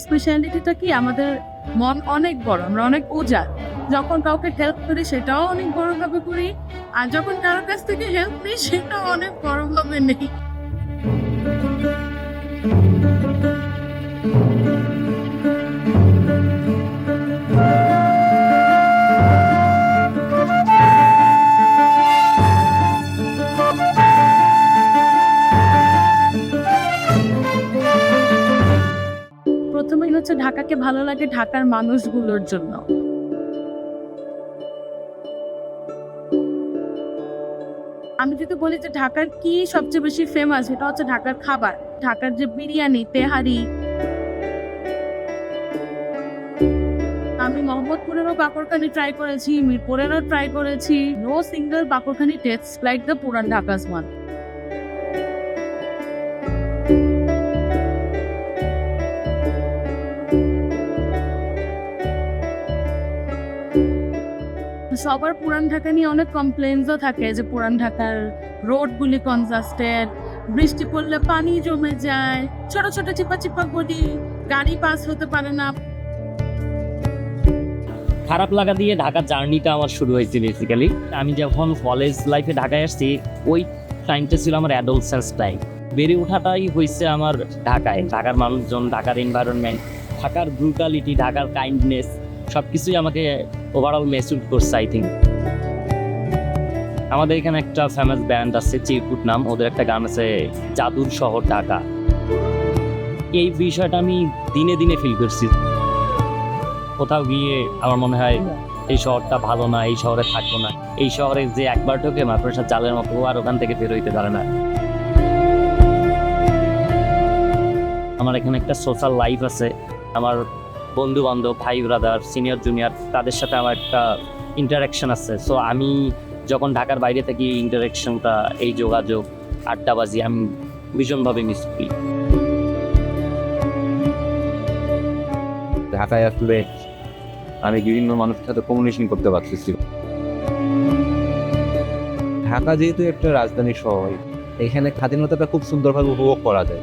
স্পেশালিটিটা কি, আমাদের মন অনেক বড়, আমরা অনেক উজাড়। যখন কাউকে হেল্প করি সেটাও অনেক বড়ভাবে করি, আর যখন কারোর কাছ থেকে হেল্প নিই সেটাও অনেক বড়ভাবে নেই। প্রথমেই হচ্ছে ঢাকাকে ভালো লাগে ঢাকার মানুষগুলোর জন্য। আমি যদি বলি যে ঢাকার কি সবচেয়ে বেশি ফেমাস, এটা হচ্ছে ঢাকার খাবার। ঢাকার যে বিরিয়ানি, তেহারি। আমি মোহাম্মদপুরেরও বাকরখানি ট্রাই করেছি, মিরপুরেরও ট্রাই করেছি। No single bakarkhani tastes like the Puran Dhaka's one. সবার পুরান ঢাকা নিয়ে অনেক কমপ্লেইনসও থাকে যে পুরান ঢাকার রোডগুলি কনজাস্টেড, বৃষ্টি পড়লে পানি জমে যায়, ছোট ছোট চিপা চিপা গলি, গাড়ি পাস হতে পারে না। খারাপ লাগা দিয়ে ঢাকার জার্নিটা আমার শুরু হয়েছে বেসিক্যালি। আমি যখন কলেজ লাইফে ঢাকায় আসছি, ওই টাইমটা ছিল আমার অ্যাডোলসেন্স টাইম। বেড়ে ওঠাটাই হয়েছে আমার ঢাকায়। ঢাকার মানুষজন, ঢাকার এনভায়রনমেন্ট, ঢাকার ব্রুটালিটি, ঢাকার কাইন্ডনেস সব কিছুই আমাকে ওভারঅল মেসুড করছে আই থিঙ্ক। আমাদের এখানে একটা ফেমাস ব্যান্ড আছে চিরকুট নাম, ওদের একটা গান আছে জাদুর শহর ঢাকা। এই বিষয়টা আমি দিনে দিনে ফিল করছি। কোথাও গিয়ে আমার মনে হয় এই শহরটা ভালো না, এই শহরে থাকবো না। এই শহরে যে একবার ঢোকে মাকড়সার জালের মতো, আর ওখান থেকে বের হইতে পারে না। আমার এখানে একটা সোশ্যাল লাইফ আছে, আমার বন্ধু বান্ধব, ভাই ব্রাদার, সিনিয়র জুনিয়র, তাদের সাথে আমার একটা ইন্টারাকশন আছে। সো আমি যখন ঢাকার বাইরে থাকি, ইন্টারাকশনটা, এই যোগাযোগ, আড্ডাবাজি আমি ভীষণভাবে মিস করি। ঢাকায় আসলে আমি বিভিন্ন মানুষের সাথে কমিউনিকেশন করতে পারতেছি। ঢাকা যেহেতু একটা রাজধানী শহর, এখানে স্বাধীনতাটা খুব সুন্দরভাবে উপভোগ করা যায়।